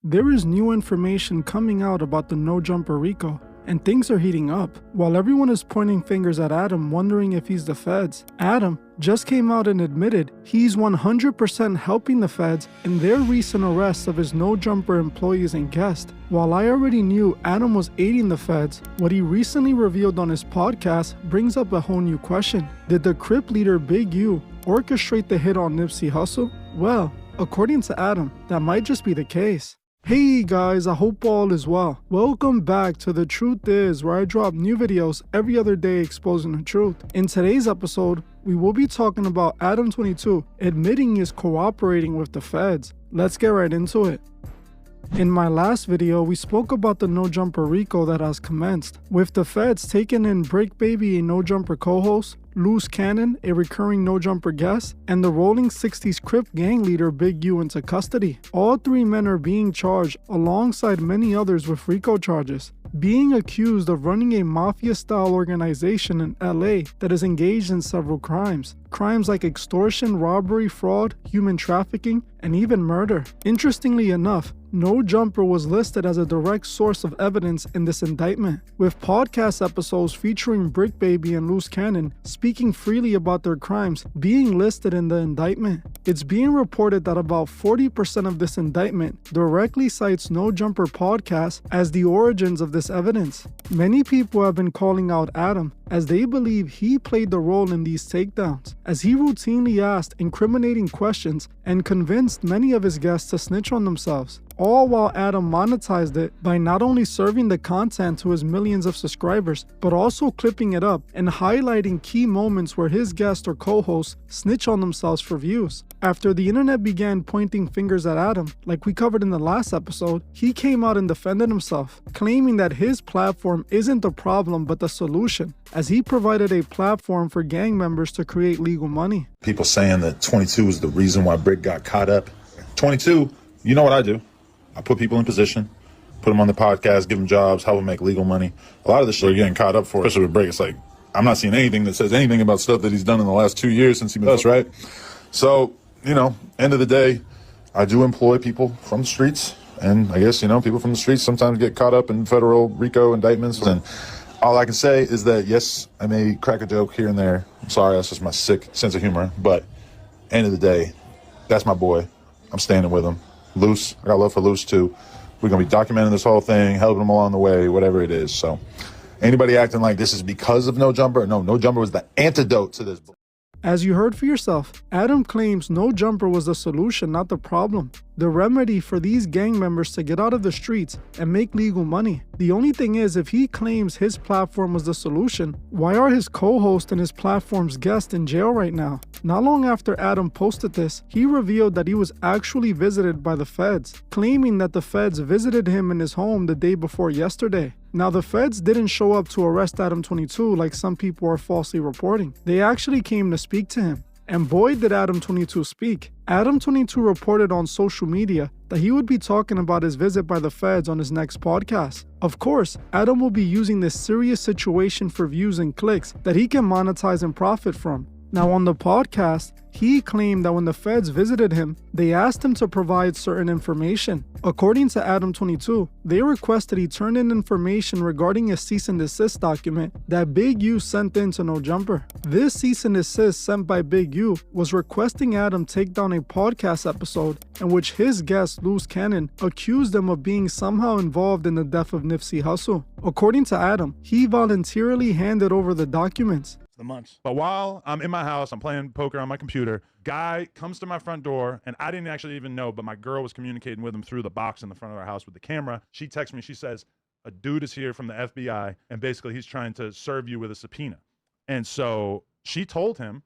There is new information coming out about the No Jumper Rico, and things are heating up. While everyone is pointing fingers at Adam, wondering if he's the feds, Adam just came out and admitted he's 100% helping the feds in their recent arrests of his No Jumper employees and guests. While I already knew Adam was aiding the feds, what he recently revealed on his podcast brings up a whole new question. Did the Crip leader Big U orchestrate the hit on Nipsey Hussle? Well, according to Adam, that might just be the case. Hey guys, I hope all is well. Welcome back to The Truth Is, where I drop new videos every other day exposing the truth. In today's episode, we will be talking about Adam22 admitting he is cooperating with the feds. Let's get right into it. In my last video, we spoke about the No Jumper Rico that has commenced, with the feds taking in Break Baby, a No Jumper co-host, Loose Cannon, a recurring No Jumper guest, and the Rolling 60s Crip gang leader Big U into custody. All three men are being charged alongside many others with Rico charges, being accused of running a mafia-style organization in LA that is engaged in several crimes. Crimes like extortion, robbery, fraud, human trafficking, and even murder. Interestingly enough, No Jumper was listed as a direct source of evidence in this indictment, with podcast episodes featuring Brick Baby and Loose Cannon speaking freely about their crimes being listed in the indictment. It's being reported that about 40% of this indictment directly cites No Jumper podcast as the origins of this evidence. Many people have been calling out Adam as they believe he played the role in these takedowns, as he routinely asked incriminating questions and convinced many of his guests to snitch on themselves, all while Adam monetized it by not only serving the content to his millions of subscribers, but also clipping it up and highlighting key moments where his guests or co-hosts snitch on themselves for views. After the internet began pointing fingers at Adam, like we covered in the last episode, he came out and defended himself, claiming that his platform isn't the problem but the solution, as he provided a platform for gang members to create legal money. People saying that 22 is the reason why Brick got caught up. 22, you know what I do. I put people in position, put them on the podcast, give them jobs, help them make legal money. A lot of the shit they're getting caught up for, especially with Brick, it's like, I'm not seeing anything that says anything about stuff that he's done in the last 2 years since he met us, right? So, you know, end of the day, I do employ people from the streets. And I guess, you know, people from the streets sometimes get caught up in federal RICO indictments. And all I can say is that, yes, I may crack a joke here and there. I'm sorry, that's just my sick sense of humor. But end of the day, that's my boy. I'm standing with him. Loose, I got love for Loose too. We're gonna be documenting this whole thing, helping him along the way, whatever it is. So anybody acting like this is because of No Jumper, no Jumper was the antidote to this. As you heard for yourself, Adam claims No Jumper was the solution, not the problem. The remedy for these gang members to get out of the streets and make legal money. The only thing is, if he claims his platform was the solution, why are his co-host and his platform's guest in jail right now? Not long after Adam posted this, he revealed that he was actually visited by the feds, claiming that the feds visited him in his home the day before yesterday. Now, the feds didn't show up to arrest Adam22 like some people are falsely reporting. They actually came to speak to him. And boy, did Adam22 speak. Adam22 reported on social media that he would be talking about his visit by the feds on his next podcast. Of course, Adam will be using this serious situation for views and clicks that he can monetize and profit from. Now, on the podcast, he claimed that when the feds visited him, they asked him to provide certain information. According to Adam22, they requested he turn in information regarding a cease and desist document that Big U sent in to No Jumper. This cease and desist sent by Big U was requesting Adam take down a podcast episode in which his guest, Loose Cannon, accused him of being somehow involved in the death of Nipsey Hussle. According to Adam, he voluntarily handed over the documents. The months. But while I'm in my house, I'm playing poker on my computer, guy comes to my front door, and I didn't actually even know, but my girl was communicating with him through the box in the front of our house with the camera. She texts me, she says, a dude is here from the FBI, and basically he's trying to serve you with a subpoena. And so she told him,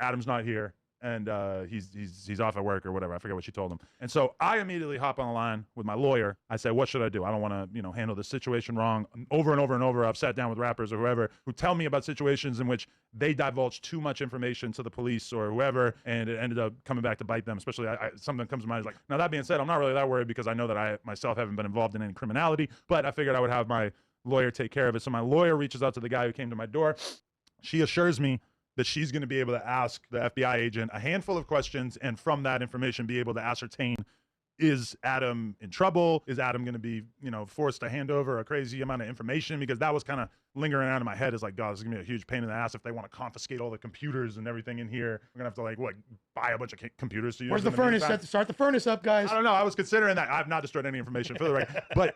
Adam's not here, and he's off at work or whatever. I forget what she told him. And so I immediately hop on the line with my lawyer. I say, what should I do? I don't want to, handle this situation wrong. Over and over and over, I've sat down with rappers or whoever who tell me about situations in which they divulge too much information to the police or whoever, and it ended up coming back to bite them. Especially something that comes to mind is like, now that being said, I'm not really that worried because I know that I myself haven't been involved in any criminality, but I figured I would have my lawyer take care of it. So my lawyer reaches out to the guy who came to my door. She assures me that she's going to be able to ask the FBI agent a handful of questions and from that information be able to ascertain is Adam in trouble? Is Adam going to be, forced to hand over a crazy amount of information? Because that was kind of lingering around in my head. Is like, God, this is going to be a huge pain in the ass if they want to confiscate all the computers and everything in here. We're going to have to buy a bunch of computers to use. Where's the furnace? Start the furnace up, guys. I don't know. I was considering that. I've not destroyed any information for the record. But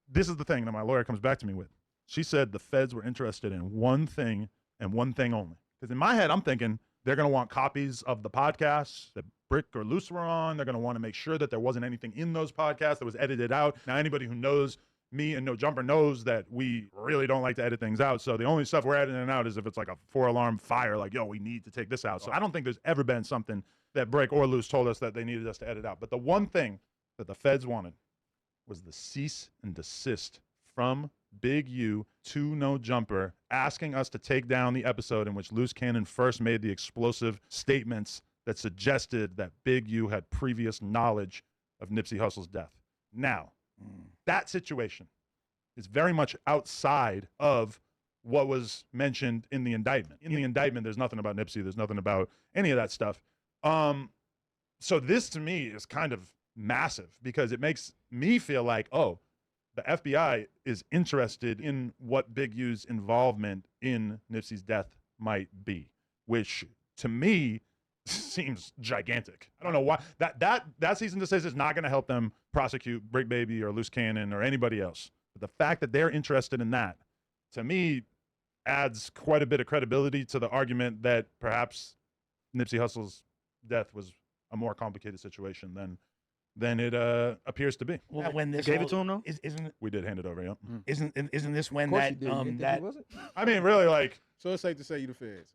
this is the thing that my lawyer comes back to me with. She said the feds were interested in one thing and one thing only. Because in my head, I'm thinking they're going to want copies of the podcasts that Brick or Luce were on. They're going to want to make sure that there wasn't anything in those podcasts that was edited out. Now, anybody who knows me and No Jumper knows that we really don't like to edit things out. So the only stuff we're editing out is if it's like a 4-alarm fire, like, yo, we need to take this out. So I don't think there's ever been something that Brick or Luce told us that they needed us to edit out. But the one thing that the feds wanted was the cease and desist from Big U to No Jumper, asking us to take down the episode in which Loose Cannon first made the explosive statements that suggested that Big U had previous knowledge of Nipsey Hussle's death. Now, that situation is very much outside of what was mentioned in the indictment. In the indictment, there's nothing about Nipsey. There's nothing about any of that stuff. So this, to me, is kind of massive because it makes me feel like, oh, the FBI is interested in what Big U's involvement in Nipsey's death might be, which to me seems gigantic. I don't know why that cease and desist is not going to help them prosecute Brick Baby or Loose Cannon or anybody else. But the fact that they're interested in that, to me, adds quite a bit of credibility to the argument that perhaps Nipsey Hussle's death was a more complicated situation than it appears to be. Well, when this gave it to him, though? Isn't We did hand it over, yep. isn't this when Of course that you did. You didn't think that he wasn't? I mean, really, like, So it's safe to say you the feds.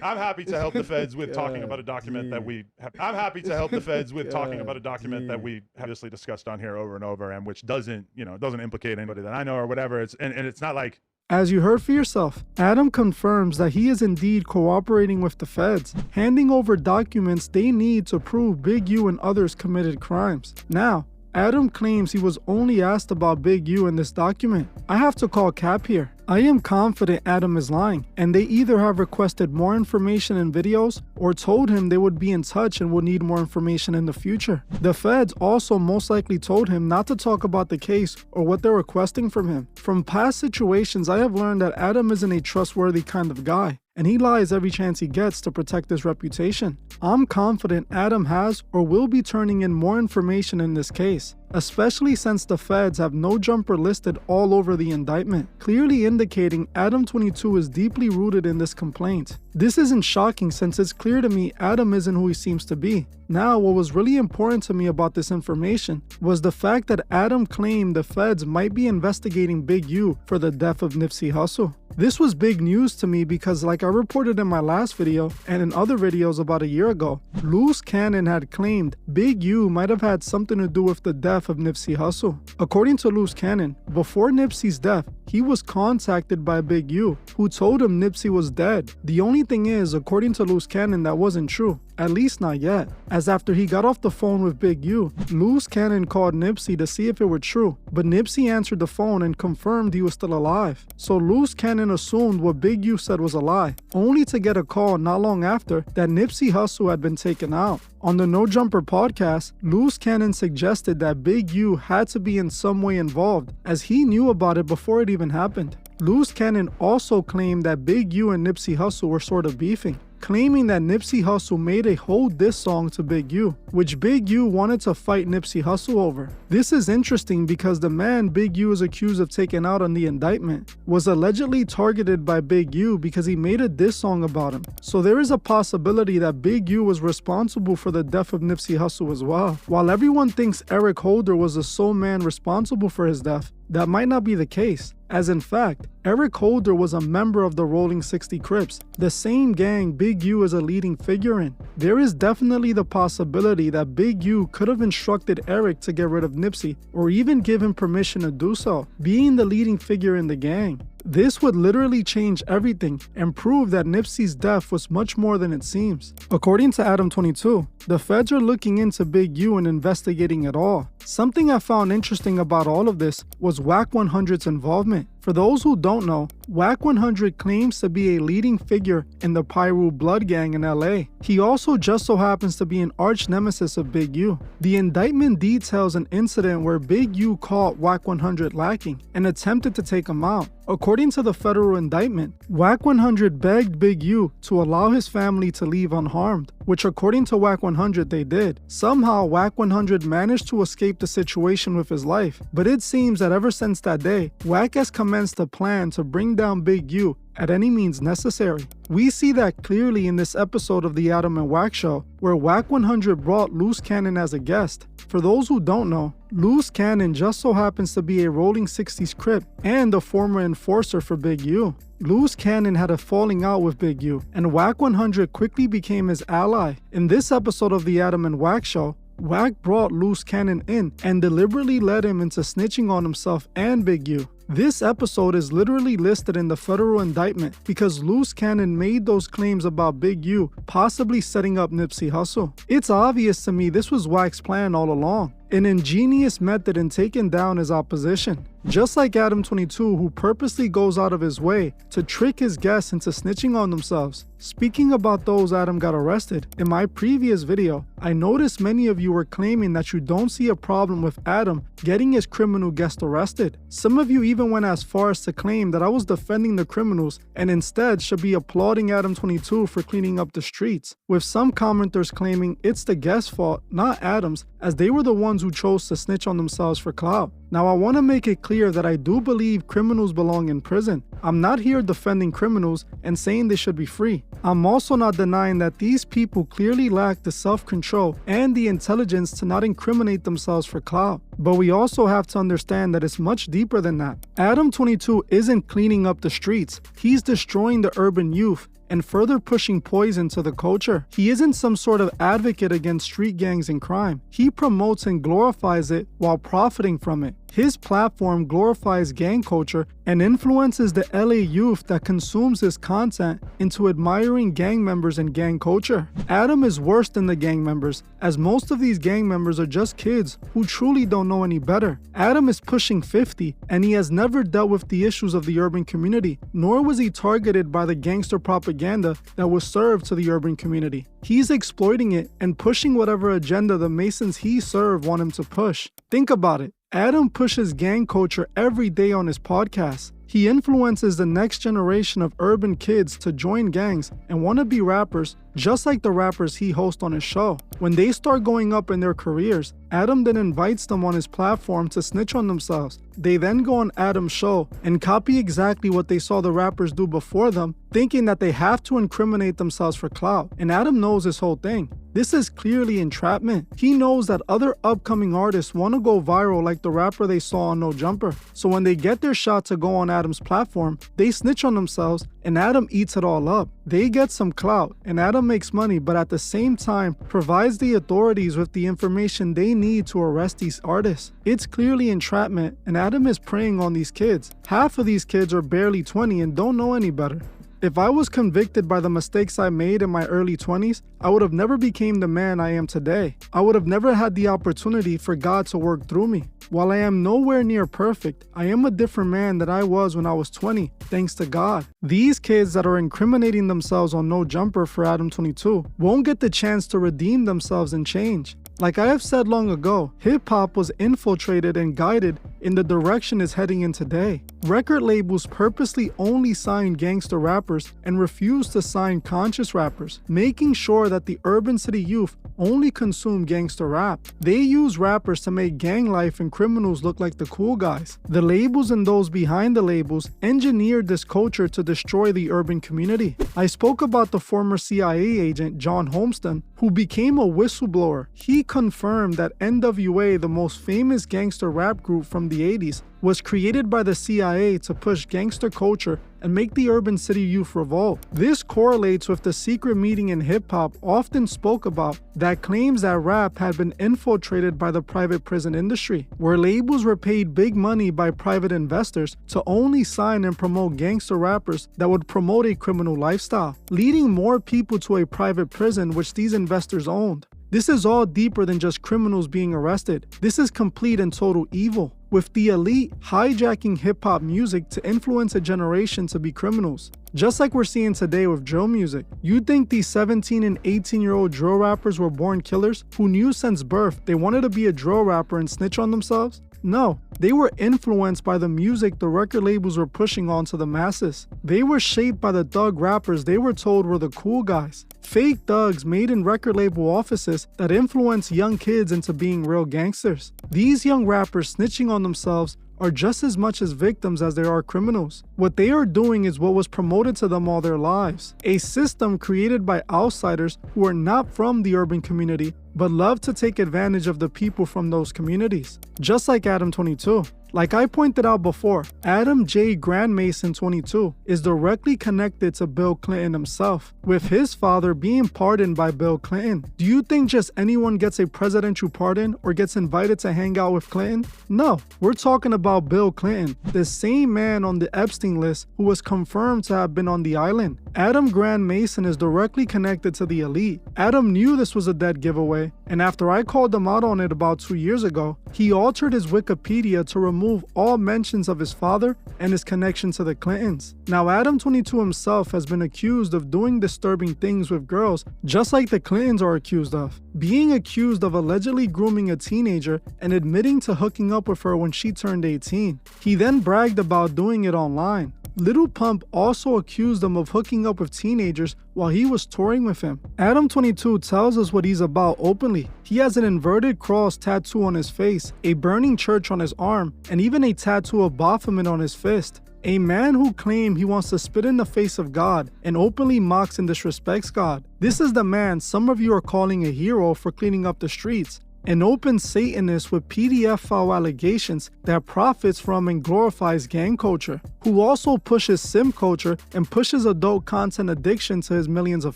I'm happy to help the feds with talking about a document that we have. I'm happy to help the feds with talking about a document that we have obviously discussed on here over and over, and which doesn't implicate anybody that I know or whatever. It's and it's not like, As you heard for yourself, Adam confirms that he is indeed cooperating with the feds, handing over documents they need to prove Big U and others committed crimes. Now, Adam claims he was only asked about Big U in this document. I have to call cap here. I am confident Adam is lying, and they either have requested more information and videos or told him they would be in touch and would need more information in the future. The feds also most likely told him not to talk about the case or what they're requesting from him. From past situations, I have learned that Adam isn't a trustworthy kind of guy, and he lies every chance he gets to protect his reputation. I'm confident Adam has or will be turning in more information in this case, especially since the feds have No Jumper listed all over the indictment, clearly indicating Adam22 is deeply rooted in this complaint. This isn't shocking since it's clear to me Adam isn't who he seems to be. Now, what was really important to me about this information was the fact that Adam claimed the feds might be investigating Big U for the death of Nipsey Hussle. This was big news to me because, like I reported in my last video and in other videos about a year ago, Loose Cannon had claimed Big U might have had something to do with the death of Nipsey Hussle. According to Loose Cannon, before Nipsey's death, he was contacted by Big U, who told him Nipsey was dead. The only thing is, according to Loose Cannon, that wasn't true. At least not yet, as after he got off the phone with Big U, Loose Cannon called Nipsey to see if it were true, but Nipsey answered the phone and confirmed he was still alive. So Loose Cannon assumed what Big U said was a lie, only to get a call not long after that Nipsey Hussle had been taken out. On the No Jumper podcast, Loose Cannon suggested that Big U had to be in some way involved, as he knew about it before it even happened. Loose Cannon also claimed that Big U and Nipsey Hussle were sort of beefing, claiming that Nipsey Hussle made a whole diss song to Big U, which Big U wanted to fight Nipsey Hussle over. This is interesting because the man Big U is accused of taking out on the indictment was allegedly targeted by Big U because he made a diss song about him. So there is a possibility that Big U was responsible for the death of Nipsey Hussle as well. While everyone thinks Eric Holder was the sole man responsible for his death, that might not be the case, as in fact, Eric Holder was a member of the Rolling 60 Crips, the same gang Big U is a leading figure in. There is definitely the possibility that Big U could have instructed Eric to get rid of Nipsey, or even give him permission to do so, being the leading figure in the gang. This would literally change everything and prove that Nipsey's death was much more than it seems. According to Adam22, the feds are looking into Big U and investigating it all. Something I found interesting about all of this was Wack 100's involvement. For those who don't know, Wack 100 claims to be a leading figure in the Pyru Blood Gang in LA. He also just so happens to be an arch nemesis of Big U. The indictment details an incident where Big U caught Wack 100 lacking and attempted to take him out. According to the federal indictment, Wack 100 begged Big U to allow his family to leave unharmed, which according to Wack 100 they did. Somehow Wack 100 managed to escape the situation with his life, but it seems that ever since that day, Wack has commenced a plan to bring down Big U at any means necessary. We see that clearly in this episode of the Adam and Wack Show, where Wack 100 brought Loose Cannon as a guest. For those who don't know, Loose Cannon just so happens to be a Rolling 60s Crip and a former enforcer for Big U. Loose Cannon had a falling out with Big U, and Wack 100 quickly became his ally. In this episode of the Adam and Wack Show, Wack brought Loose Cannon in and deliberately led him into snitching on himself and Big U. This episode is literally listed in the federal indictment because Loose Cannon made those claims about Big U possibly setting up Nipsey Hussle. It's obvious to me this was Wack's plan all along, an ingenious method in taking down his opposition. Just like Adam22, who purposely goes out of his way to trick his guests into snitching on themselves. Speaking about those Adam got arrested, in my previous video, I noticed many of you were claiming that you don't see a problem with Adam getting his criminal guest arrested. Some of you even went as far as to claim that I was defending the criminals and instead should be applauding Adam22 for cleaning up the streets, with some commenters claiming it's the guest's fault, not Adam's, as they were the ones who chose to snitch on themselves for clout. Now I want to make it clear that I do believe criminals belong in prison. I'm not here defending criminals and saying they should be free. I'm also not denying that these people clearly lack the self-control and the intelligence to not incriminate themselves for clout. But we also have to understand that it's much deeper than that. Adam22 isn't cleaning up the streets, he's destroying the urban youth and further pushing poison to the culture. He isn't some sort of advocate against street gangs and crime. He promotes and glorifies it while profiting from it. His platform glorifies gang culture and influences the LA youth that consumes his content into admiring gang members and gang culture. Adam is worse than the gang members, as most of these gang members are just kids who truly don't know any better. Adam is pushing 50 and he has never dealt with the issues of the urban community, nor was he targeted by the gangster propaganda that was served to the urban community. He's exploiting it and pushing whatever agenda the Masons he served want him to push. Think about it. Adam pushes gang culture every day on his podcast. He influences the next generation of urban kids to join gangs and want to be rappers just like the rappers he hosts on his show. When they start going up in their careers, Adam then invites them on his platform to snitch on themselves. They then go on Adam's show and copy exactly what they saw the rappers do before them, thinking that they have to incriminate themselves for clout. And Adam knows this whole thing. This is clearly entrapment. He knows that other upcoming artists want to go viral like the rapper they saw on No Jumper. So when they get their shot to go on Adam's platform, they snitch on themselves and Adam eats it all up. They get some clout and Adam makes money, but at the same time provides the authorities with the information they need to arrest these artists. It's clearly entrapment and Adam is preying on these kids. Half of these kids are barely 20 and don't know any better. If I was convicted by the mistakes I made in my early 20s, I would have never became the man I am today. I would have never had the opportunity for God to work through me. While I am nowhere near perfect, I am a different man than I was when I was 20, thanks to God. These kids that are incriminating themselves on No Jumper for Adam22 won't get the chance to redeem themselves and change. Like I have said long ago, hip-hop was infiltrated and guided in the direction it's heading in today. Record labels purposely only sign gangster rappers and refuse to sign conscious rappers, making sure that the urban city youth only consume gangster rap. They use rappers to make gang life and criminals look like the cool guys. The labels and those behind the labels engineered this culture to destroy the urban community. I spoke about the former CIA agent John Holmeston, who became a whistleblower. He confirmed that NWA, the most famous gangster rap group from the 80s, was created by the CIA to push gangster culture and make the urban city youth revolt. This correlates with the secret meeting in hip-hop often spoke about that claims that rap had been infiltrated by the private prison industry, where labels were paid big money by private investors to only sign and promote gangster rappers that would promote a criminal lifestyle, leading more people to a private prison which these investors owned. This is all deeper than just criminals being arrested. This is complete and total evil. with the elite hijacking hip-hop music to influence a generation to be criminals. Just like we're seeing today with drill music. You think these 17 and 18-year-old drill rappers were born killers who knew since birth they wanted to be a drill rapper and snitch on themselves? No, they were influenced by the music the record labels were pushing onto the masses. They were shaped by the thug rappers they were told were the cool guys. Fake thugs made in record label offices that influence young kids into being real gangsters. These young rappers snitching on themselves are just as much as victims as they are criminals. What they are doing is what was promoted to them all their lives. A system created by outsiders who are not from the urban community but love to take advantage of the people from those communities. Just like Adam22. Like I pointed out before, Adam J. Grandmason 22 is directly connected to Bill Clinton himself, with his father being pardoned by Bill Clinton. Do you think just anyone gets a presidential pardon or gets invited to hang out with Clinton? No, we're talking about Bill Clinton, the same man on the Epstein list who was confirmed to have been on the island. Adam Grandmason is directly connected to the elite. Adam knew this was a dead giveaway, and after I called him out on it about 2 years ago, he altered his Wikipedia to remove all mentions of his father and his connection to the Clintons. Now, Adam22 himself has been accused of doing disturbing things with girls, just like the Clintons are accused of. Being accused of allegedly grooming a teenager and admitting to hooking up with her when she turned 18. He then bragged about doing it online. Lil Pump also accused him of hooking up with teenagers while he was touring with him. Adam22 tells us what he's about openly. He has an inverted cross tattoo on his face, a burning church on his arm, and even a tattoo of Baphomet on his fist. A man who claims he wants to spit in the face of God and openly mocks and disrespects God. This is the man some of you are calling a hero for cleaning up the streets. An open Satanist with PDF file allegations that profits from and glorifies gang culture, who also pushes sim culture and pushes adult content addiction to his millions of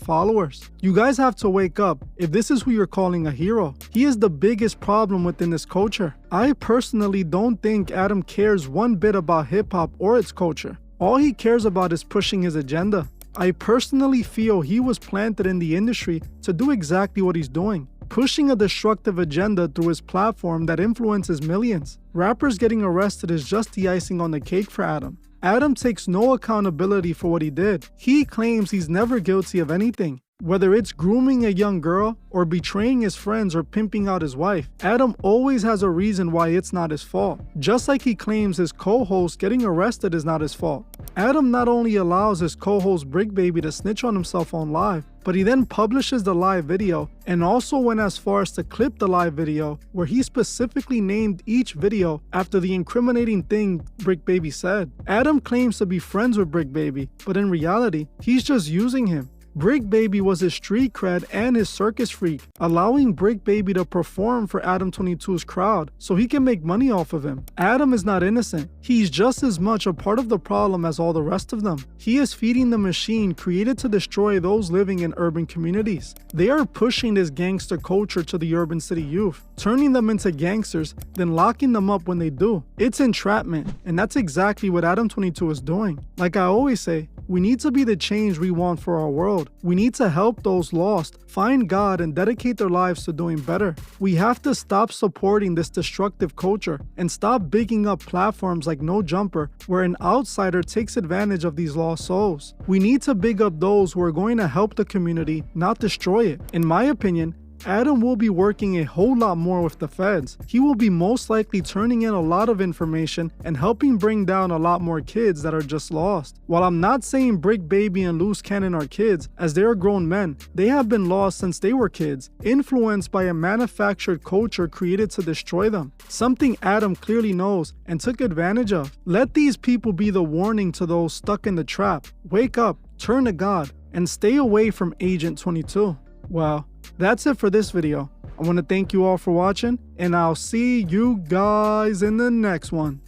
followers. You guys have to wake up if this is who you're calling a hero. He is the biggest problem within this culture. I personally don't think Adam cares one bit about hip-hop or its culture. All he cares about is pushing his agenda. I personally feel he was planted in the industry to do exactly what he's doing. Pushing a destructive agenda through his platform that influences millions. Rappers getting arrested is just the icing on the cake for Adam. Adam takes no accountability for what he did. He claims he's never guilty of anything. Whether it's grooming a young girl or betraying his friends or pimping out his wife, Adam always has a reason why it's not his fault. Just like he claims his co-host getting arrested is not his fault. Adam not only allows his co-host Brick Baby to snitch on himself on live, but he then publishes the live video and also went as far as to clip the live video where he specifically named each video after the incriminating thing Brick Baby said. Adam claims to be friends with Brick Baby, but in reality, he's just using him. Brick Baby was his street cred and his circus freak, allowing Brick Baby to perform for Adam22's crowd so he can make money off of him. Adam is not innocent. He's just as much a part of the problem as all the rest of them. He is feeding the machine created to destroy those living in urban communities. They are pushing this gangster culture to the urban city youth, turning them into gangsters, then locking them up when they do. It's entrapment, and that's exactly what Adam22 is doing. Like I always say, we need to be the change we want for our world. We need to help those lost find God and dedicate their lives to doing better. We have to stop supporting this destructive culture and stop bigging up platforms like No Jumper where an outsider takes advantage of these lost souls. We need to big up those who are going to help the community, not destroy it. In my opinion, Adam will be working a whole lot more with the feds. He will be most likely turning in a lot of information and helping bring down a lot more kids that are just lost. While I'm not saying Brick Baby and Loose Cannon are kids, as they are grown men, they have been lost since they were kids, influenced by a manufactured culture created to destroy them. Something Adam clearly knows and took advantage of. Let these people be the warning to those stuck in the trap. Wake up, turn to God, and stay away from Agent 22. Well, that's it for this video. I want to thank you all for watching, and I'll see you guys in the next one.